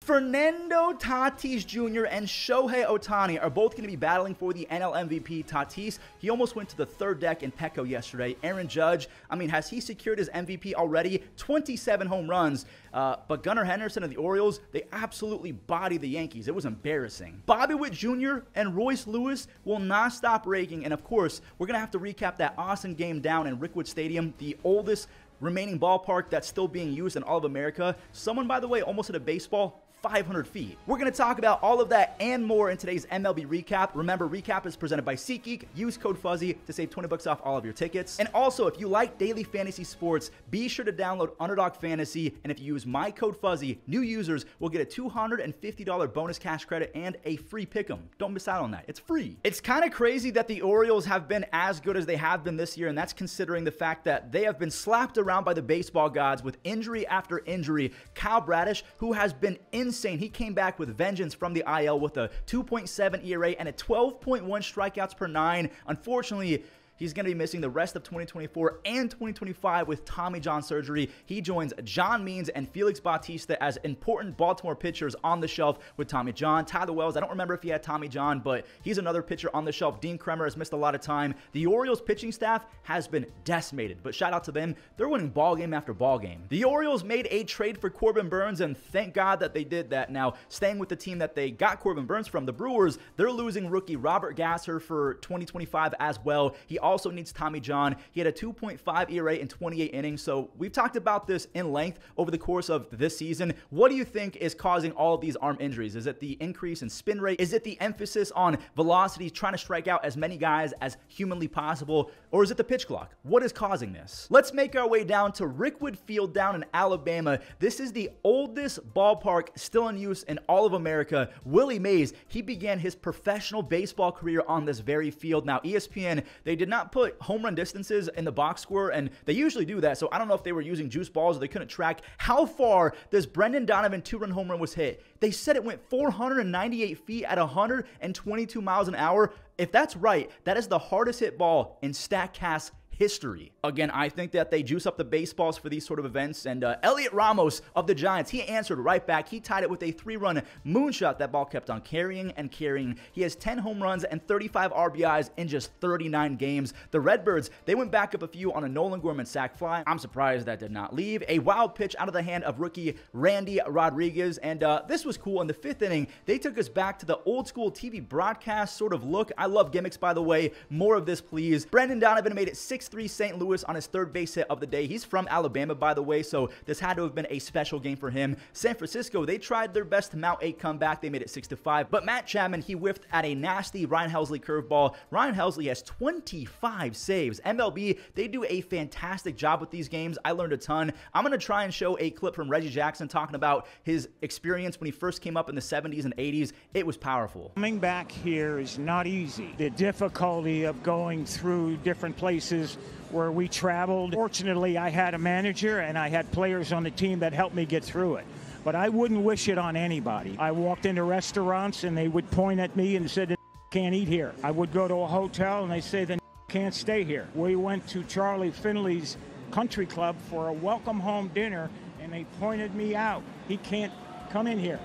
Fernando Tatis Jr. and Shohei Ohtani are both going to be battling for the NL MVP. Tatis, he almost went to the third deck in Petco yesterday. Aaron Judge, I mean, has he secured his MVP already? 27 home runs. But Gunnar Henderson of the Orioles, they absolutely bodied the Yankees. It was embarrassing. Bobby Witt Jr. and Royce Lewis will not stop raking. And of course, we're going to have to recap that awesome game down in Rickwood Stadium, the oldest remaining ballpark that's still being used in all of America. Someone, by the way, almost hit a baseball 500 feet. We're going to talk about all of that and more in today's MLB Recap. Remember, Recap is presented by SeatGeek. Use code Fuzzy to save 20 bucks off all of your tickets. And also, if you like daily fantasy sports, be sure to download Underdog Fantasy. And if you use my code Fuzzy, new users will get a $250 bonus cash credit and a free pick'em. Don't miss out on that. It's free. It's kind of crazy that the Orioles have been as good as they have been this year, and that's considering the fact that they have been slapped around by the baseball gods with injury after injury. Kyle Bradish, who has been insane. He came back with vengeance from the IL with a 2.7 ERA and a 12.1 strikeouts per nine. Unfortunately, he's going to be missing the rest of 2024 and 2025 with Tommy John surgery. He joins John Means and Felix Bautista as important Baltimore pitchers on the shelf with Tommy John. Tyler Wells, I don't remember if he had Tommy John, but he's another pitcher on the shelf. Dean Kremer has missed a lot of time. The Orioles pitching staff has been decimated, but shout out to them. They're winning ball game after ball game. The Orioles made a trade for Corbin Burnes, and thank God that they did that. Now, staying with the team that they got Corbin Burnes from, the Brewers, they're losing rookie Robert Gasser for 2025 as well. He also needs Tommy John. He had a 2.5 ERA in 28 innings. So we've talked about this in length over the course of this season. What do you think is causing all of these arm injuries? Is it the increase in spin rate? Is it the emphasis on velocity, trying to strike out as many guys as humanly possible? Or is it the pitch clock? What is causing this? Let's make our way down to Rickwood Field down in Alabama. This is the oldest ballpark still in use in all of America. Willie Mays, he began his professional baseball career on this very field. Now, ESPN, they did not put home run distances in the box score, and they usually do that, so I don't know if they were using juice balls or they couldn't track how far this Brendan Donovan two-run home run was hit. They said it went 498 feet at 122 miles an hour. If that's right, that is the hardest hit ball in StatCast history. Again, I think that they juice up the baseballs for these sort of events, and Elliot Ramos of the Giants, he answered right back. He tied it with a 3-run moonshot. That ball kept on carrying and carrying. He has 10 home runs and 35 RBIs in just 39 games. The Redbirds, they went back up a few on a Nolan Gorman sac fly. I'm surprised that did not leave. A wild pitch out of the hand of rookie Randy Rodriguez, and this was cool. In the 5th inning, they took us back to the old school TV broadcast sort of look. I love gimmicks, by the way. More of this, please. Brendan Donovan made it 6-3 St. Louis on his third base hit of the day. He's from Alabama, by the way, so this had to have been a special game for him. San Francisco, they tried their best to mount a comeback. They made it 6-5, but Matt Chapman, he whiffed at a nasty Ryan Helsley curveball. Ryan Helsley has 25 saves. MLB, they do a fantastic job with these games. I learned a ton. I'm going to try and show a clip from Reggie Jackson talking about his experience when he first came up in the 70s and 80s. It was powerful. Coming back here is not easy. The difficulty of going through different places where we traveled. Fortunately, I had a manager and I had players on the team that helped me get through it. But I wouldn't wish it on anybody. I walked into restaurants and they would point at me and said, "Can't eat here." I would go to a hotel and they say, "Then can't stay here." We went to Charlie Finley's country club for a welcome home dinner and they pointed me out. "He can't come in here."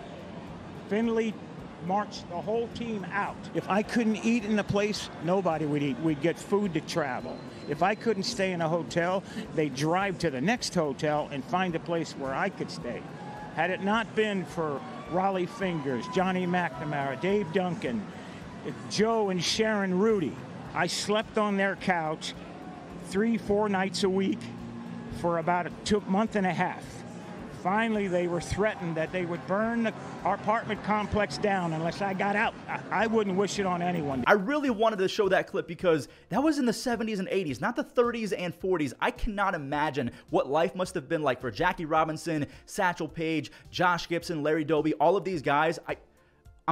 Finley marched the whole team out. If I couldn't eat in the place, nobody would eat. We'd get food to travel. If I couldn't stay in a hotel, they'd drive to the next hotel and find a place where I could stay. Had it not been for Raleigh Fingers, Johnny McNamara, Dave Duncan, Joe and Sharon Rudy, I slept on their couch 3-4 nights a week for about a month and a half. Finally, they were threatened that they would burn our apartment complex down unless I got out. I wouldn't wish it on anyone. I really wanted to show that clip because that was in the 70s and 80s, not the 30s and 40s. I cannot imagine what life must have been like for Jackie Robinson, Satchel Paige, Josh Gibson, Larry Doby, all of these guys.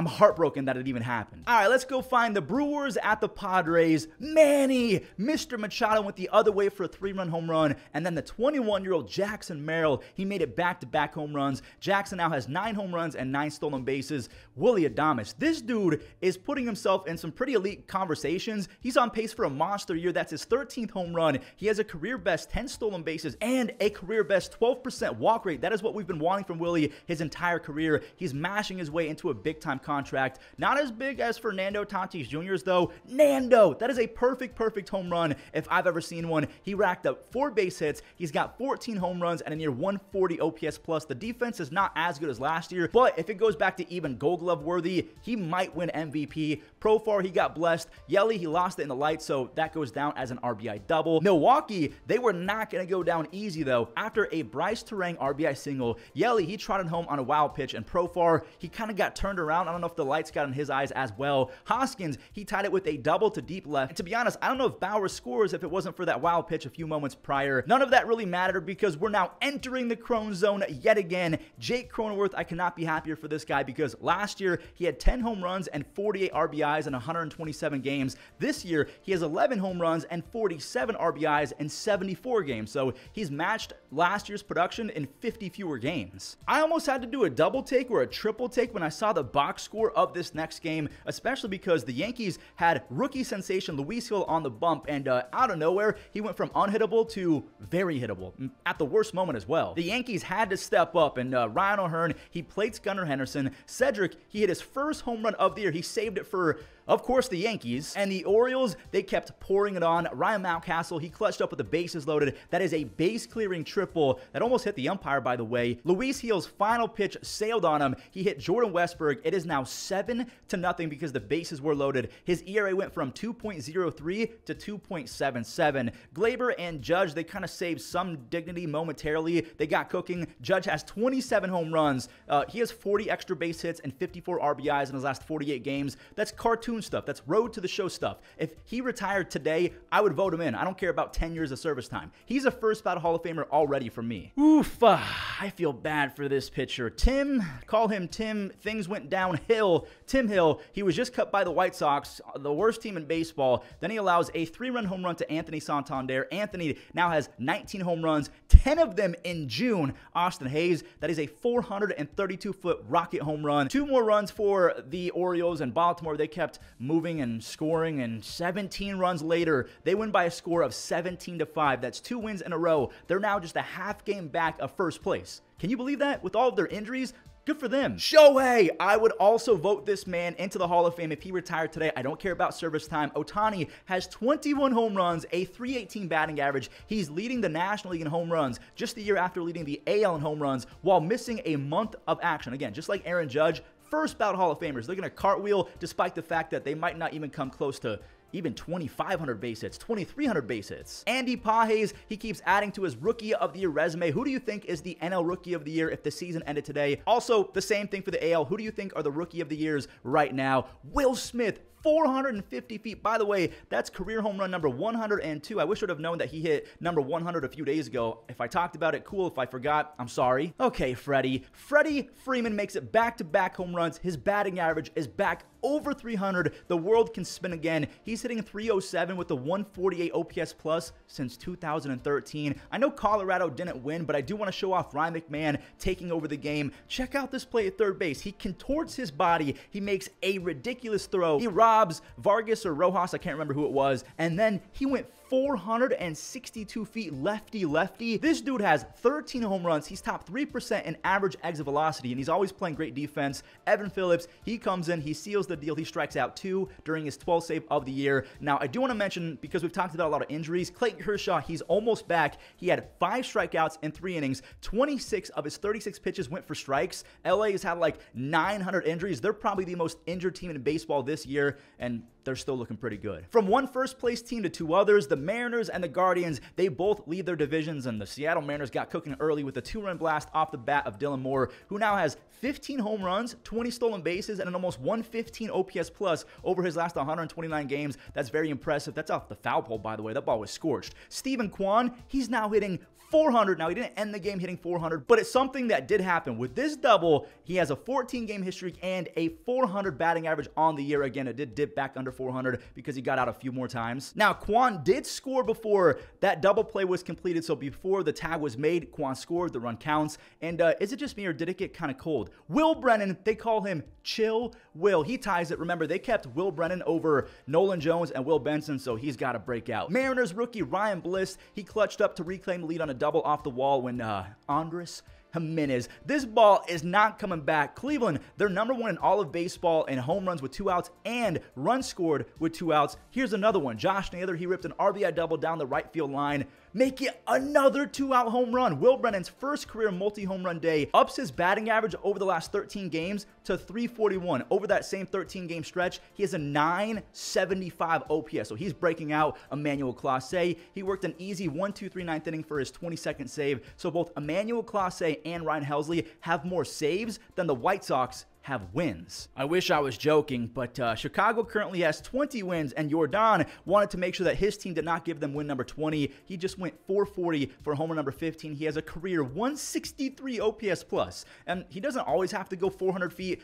I'm heartbroken that it even happened. All right, let's go find the Brewers at the Padres. Manny, Mr. Machado went the other way for a 3-run home run, and then the 21-year-old Jackson Merrill, he made it back-to-back home runs. Jackson now has 9 home runs and 9 stolen bases. Willy Adames, this dude is putting himself in some pretty elite conversations. He's on pace for a monster year. That's his 13th home run. He has a career-best 10 stolen bases and a career-best 12% walk rate. That is what we've been wanting from Willy his entire career. He's mashing his way into a big-time contract. Not as big as Fernando Tatis Jr.'s, though. Nando, that is a perfect home run if I've ever seen one. He racked up 4 base hits. He's got 14 home runs and a near 140 OPS plus. The defense is not as good as last year, but if it goes back to even Gold Glove worthy, he might win MVP. Profar, he got blessed. Yelly, he lost it in the lights, so that goes down as an RBI double. Milwaukee, they were not going to go down easy, though. After a Bryce Terang RBI single, Yelly, he trotted home on a wild pitch, and Profar, he kind of got turned around. I don't know if the lights got in his eyes as well. Hoskins, he tied it with a double to deep left. And to be honest, I don't know if Bauer scores if it wasn't for that wild pitch a few moments prior. None of that really mattered because we're now entering the Crone zone yet again. Jake Cronenworth, I cannot be happier for this guy because last year he had 10 home runs and 48 RBIs in 127 games. This year he has 11 home runs and 47 RBIs in 74 games. So he's matched last year's production in 50 fewer games. I almost had to do a double take or a triple take when I saw the box score of this next game, especially because the Yankees had rookie sensation Luis Hill on the bump, and out of nowhere, he went from unhittable to very hittable at the worst moment as well. The Yankees had to step up, and Ryan O'Hearn, he plates Gunnar Henderson. Cedric, he hit his first home run of the year. He saved it for, of course, the Yankees. And the Orioles, they kept pouring it on. Ryan Mountcastle, he clutched up with the bases loaded. That is a base-clearing triple that almost hit the umpire, by the way. Luis Hill's final pitch sailed on him. He hit Jordan Westburg. It is now 7-0 because the bases were loaded. His ERA went from 2.03 to 2.77. Gleyber and Judge, they kind of saved some dignity momentarily. They got cooking. Judge has 27 home runs. He has 40 extra base hits and 54 RBIs in his last 48 games. That's cartoon stuff. That's road to the show stuff. If he retired today, I would vote him in. I don't care about 10 years of service time. He's a first ballot Hall of Famer already for me. Oof, I feel bad for this pitcher. Tim, call him Tim. Things went downhill. Tim Hill, he was just cut by the White Sox, the worst team in baseball. Then he allows a 3-run home run to Anthony Santander. Anthony now has 19 home runs, 10 of them in June. Austin Hayes, that is a 432-foot rocket home run. 2 more runs for the Orioles, and Baltimore, they kept moving and scoring, and 17 runs later, they win by a score of 17-5. That's 2 wins in a row. They're now just a half game back of first place. Can you believe that? With all of their injuries, good for them. Shohei, I would also vote this man into the Hall of Fame if he retired today. I don't care about service time. Ohtani has 21 home runs, a .318 batting average. He's leading the National League in home runs just the year after leading the AL in home runs while missing a month of action. Again, just like Aaron Judge, first ballot Hall of Famers. They're going to cartwheel despite the fact that they might not even come close to even 2,500 base hits, 2,300 base hits. Andy Pages, he keeps adding to his Rookie of the Year resume. Who do you think is the NL Rookie of the Year if the season ended today? Also, the same thing for the AL. Who do you think are the Rookie of the Years right now? Will Smith, 450 feet. By the way, that's career home run number 102. I wish I would have known that he hit number 100 a few days ago. If I talked about it, cool. If I forgot, I'm sorry. Okay, Freddie. Freddie Freeman makes it back-to-back home runs. His batting average is back over 300. The world can spin again. He's hitting 307 with the 148 OPS plus since 2013. I know Colorado didn't win, but I do want to show off Ryan McMahon taking over the game. Check out this play at third base. He contorts his body. He makes a ridiculous throw. He robs Vargas or Rojas, I can't remember who it was, and then he went 462 feet lefty. This dude has 13 home runs. He's top 3% in average exit velocity, and he's always playing great defense. Evan Phillips, he comes in, he seals the deal. He strikes out 2 during his 12th save of the year. Now, I do want to mention, because we've talked about a lot of injuries, Clayton Kershaw, he's almost back. He had 5 strikeouts in 3 innings. 26 of his 36 pitches went for strikes. LA has had like 900 injuries. They're probably the most injured team in baseball this year, and they're still looking pretty good. From one first-place team to 2 others, the Mariners and the Guardians, they both lead their divisions, and the Seattle Mariners got cooking early with a 2-run blast off the bat of Dylan Moore, who now has 15 home runs, 20 stolen bases, and an almost 115 OPS plus over his last 129 games. That's very impressive. That's off the foul pole, by the way. That ball was scorched. Steven Kwan, he's now hitting 400. Now, he didn't end the game hitting 400, but it's something that did happen. With this double, he has a 14-game hit streak and a 400 batting average on the year. Again, it did dip back under 400 because he got out a few more times. Now, Kwon did score before that double play was completed, so before the tag was made, Kwon scored, the run counts. And is it just me, or did it get kind of cold? Will Brennan, they call him Chill Will. He ties it. Remember, they kept Will Brennan over Nolan Jones and Will Benson, so he's got to break out. Mariners rookie Ryan Bliss, he clutched up to reclaim the lead on a double off the wall when Andres Jimenez. This ball is not coming back. Cleveland, they're #1 in all of baseball in home runs with 2 outs and runs scored with 2 outs. Here's another one. Josh Naylor, he ripped an RBI double down the right field line. Make it another 2-out home run. Will Brennan's first career multi-home run day ups his batting average over the last 13 games to 341. Over that same 13-game stretch, he has a 975 OPS. So he's breaking out. Emmanuel Clase, he worked an easy 1-2-3 ninth inning for his 22nd save. So both Emmanuel Clase and Ryan Helsley have more saves than the White Sox have wins. I wish I was joking, but Chicago currently has 20 wins, and Jordan wanted to make sure that his team did not give them win number 20. He just went 440 for homer number 15. He has a career 163 OPS plus, and he doesn't always have to go 400 feet.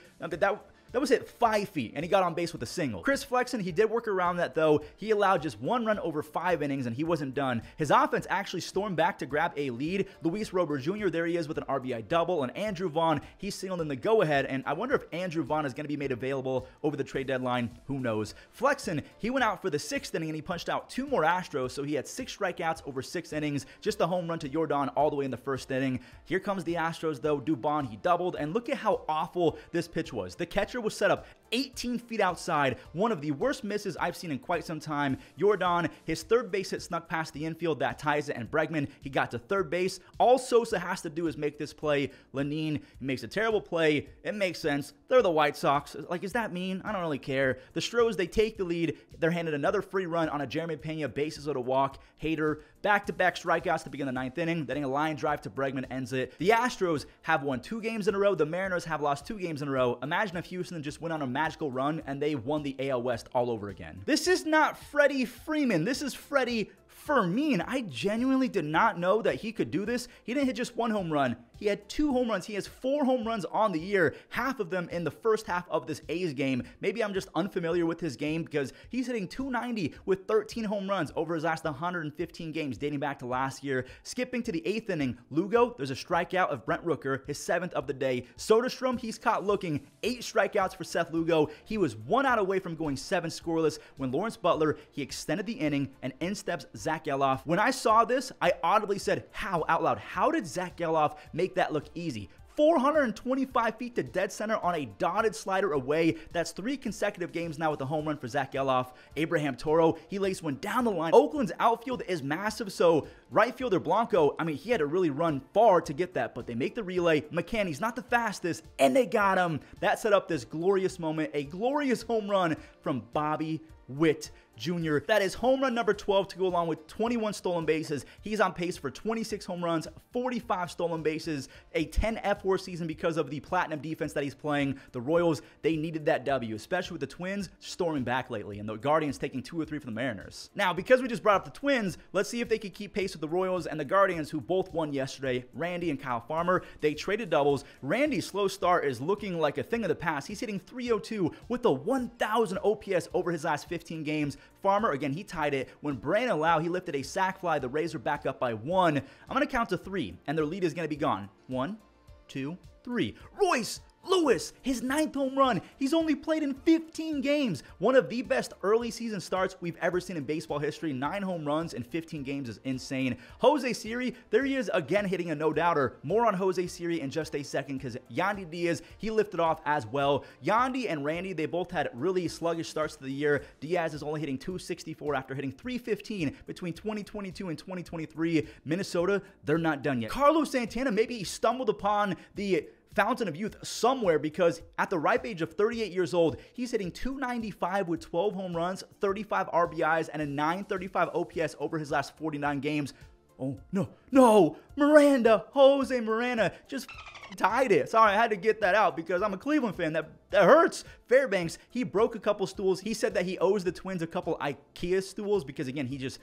That was hit 5 feet, and he got on base with a single. Chris Flexen, he did work around that, though. He allowed just 1 run over 5 innings, and he wasn't done. His offense actually stormed back to grab a lead. Luis Robert Jr., there he is with an RBI double, and Andrew Vaughn, he singled in the go-ahead, and I wonder if Andrew Vaughn is going to be made available over the trade deadline. Who knows? Flexen, he went out for the 6th inning, and he punched out 2 more Astros, so he had 6 strikeouts over 6 innings. Just a home run to Jordan all the way in the 1st inning. Here comes the Astros, though. Dubon, he doubled, and look at how awful this pitch was. The catcher was set up 18 feet outside, one of the worst misses I've seen in quite some time. Jordan, his third base hit snuck past the infield, that ties it, and Bregman, he got to third base. All Sosa has to do is make this play. Lenine makes a terrible play. It makes sense. They're the White Sox. Like, is that mean? I don't really care. The Stros, they take the lead. They're handed another free run on a Jeremy Pena bases loaded walk. Hader, back-to-back strikeouts to begin the 9th inning. Then a line drive to Bregman ends it. The Astros have won 2 games in a row. The Mariners have lost 2 games in a row. Imagine if Houston just went on a magical run and they won the AL West all over again. This is not Freddie Freeman. This is Freddie Fermin. I genuinely did not know that he could do this. He didn't hit just 1 home run. He had 2 home runs. He has 4 home runs on the year, half of them in the first half of this A's game. Maybe I'm just unfamiliar with his game because he's hitting 290 with 13 home runs over his last 115 games dating back to last year. Skipping to the 8th inning, Lugo, there's a strikeout of Brent Rooker, his 7th of the day. Soderstrom, he's caught looking. 8 strikeouts for Seth Lugo. He was 1 out away from going 7 scoreless when Lawrence Butler, he extended the inning, and in steps Zach Geloff. When I saw this, I audibly said, how, out loud, how did Zach Geloff make that look easy? 425 feet to dead center on a dotted slider away. That's 3 consecutive games now with a home run for Zach Geloff. Abraham Toro, he lays one down the line. Oakland's outfield is massive, so right fielder Blanco, I mean, he had to really run far to get that, but they make the relay. McCann, he's not the fastest, and they got him. That set up this glorious moment, a glorious home run from Bobby Witt Jr. That is home run number 12 to go along with 21 stolen bases. He's on pace for 26 home runs, 45 stolen bases, a 10 F4 season because of the platinum defense that he's playing. The Royals, they needed that W, especially with the Twins storming back lately and the Guardians taking 2 or 3 from the Mariners. Now, because we just brought up the Twins, let's see if they could keep pace with the Royals and the Guardians, who both won yesterday. Randy and Kyle Farmer, they traded doubles. Randy's slow start is looking like a thing of the past. He's hitting 302 with a 1,000 OPS over his last 15 games. Farmer, again, he tied it. When Brandon Lau, he lifted a sac fly, the Rays are back up by 1. I'm going to count to 3, and their lead is going to be gone. 1, 2, 3. Royce Lewis, his 9th home run. He's only played in 15 games. One of the best early season starts we've ever seen in baseball history. 9 home runs in 15 games is insane. Jose Siri, there he is again hitting a no-doubter. More on Jose Siri in just a second because Yandy Diaz, he lifted off as well. Yandy and Randy, they both had really sluggish starts to the year. Diaz is only hitting 264 after hitting 315 between 2022 and 2023. Minnesota, they're not done yet. Carlos Santana, maybe he stumbled upon the fountain of youth somewhere because at the ripe age of 38 years old, he's hitting 295 with 12 home runs, 35 RBIs, and a 935 OPS over his last 49 games. Oh, no, Miranda, Jose Miranda just tied it. Sorry, I had to get that out because I'm a Cleveland fan. That hurts. Fairbanks, he broke a couple stools. He said that he owes the Twins a couple IKEA stools because, again, he just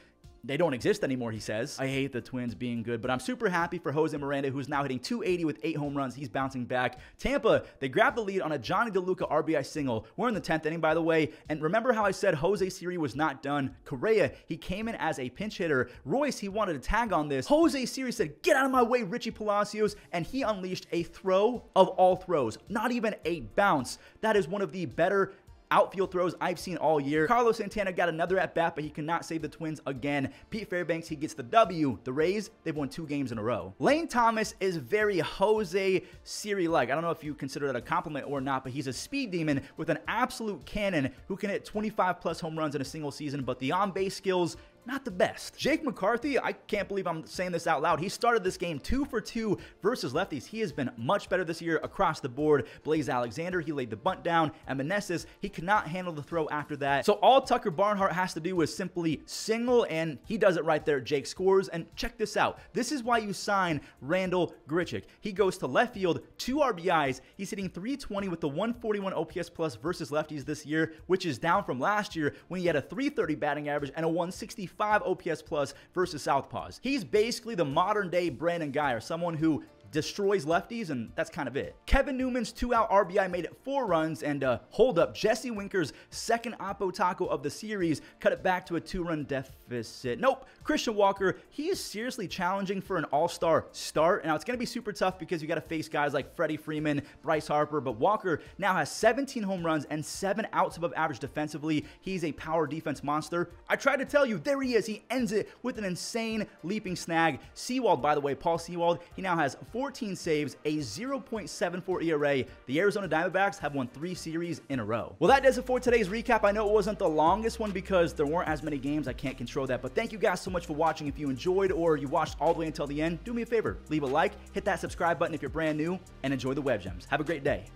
they don't exist anymore, he says. I hate the Twins being good, but I'm super happy for Jose Miranda, who's now hitting .280 with 8 home runs. He's bouncing back. Tampa, they grabbed the lead on a Johnny DeLuca RBI single. We're in the 10th inning, by the way. And remember how I said Jose Siri was not done? Correa, he came in as a pinch hitter. Royce, he wanted to tag on this. Jose Siri said, "Get out of my way, Richie Palacios," and he unleashed a throw of all throws. Not even a bounce. That is one of the better outfield throws I've seen all year. Carlos Santana got another at-bat, but he cannot save the Twins again. Pete Fairbanks, he gets the W. The Rays, they've won 2 games in a row. Lane Thomas is very Jose Siri-like. I don't know if you consider that a compliment or not, but he's a speed demon with an absolute cannon who can hit 25-plus home runs in a single season, but the on-base skills, not the best. Jake McCarthy, I can't believe I'm saying this out loud. He started this game 2 for 2 versus lefties. He has been much better this year across the board. Blaze Alexander, he laid the bunt down, and Meneses, he could not handle the throw after that. So all Tucker Barnhart has to do is simply single, and he does it right there. Jake scores, and check this out. This is why you sign Randall Grichuk. He goes to left field, 2 RBIs. He's hitting .320 with the 141 OPS plus versus lefties this year, which is down from last year when he had a .330 batting average and a 165 OPS plus versus southpaws. He's basically the modern day Brandon Guy, or someone who destroys lefties, and that's kind of it. Kevin Newman's 2-out RBI made it 4 runs, and hold up, Jesse Winker's second Oppo Taco of the series cut it back to a 2-run deficit. Nope, Christian Walker, he is seriously challenging for an all-star start. Now, it's going to be super tough because you got to face guys like Freddie Freeman, Bryce Harper, but Walker now has 17 home runs and 7 outs above average defensively. He's a power defense monster. I tried to tell you, there he is. He ends it with an insane leaping snag. Sewald, by the way, Paul Sewald, he now has 14 saves, a 0.74 ERA. The Arizona Diamondbacks have won 3 series in a row. Well, that does it for today's recap. I know it wasn't the longest one because there weren't as many games. I can't control that, but thank you guys so much for watching. If you enjoyed or you watched all the way until the end, do me a favor, leave a like, hit that subscribe button if you're brand new, and enjoy the Web Gems. Have a great day.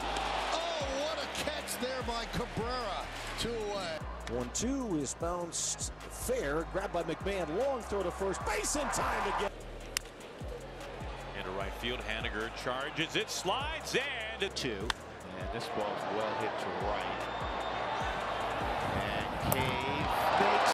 Oh, what a catch there by Cabrera. 2 away. 1-2 is bounced fair, grabbed by McMahon, long throw to first base in time to get into right field. Haniger charges it, slides, and a 2. And this ball's well hit to right.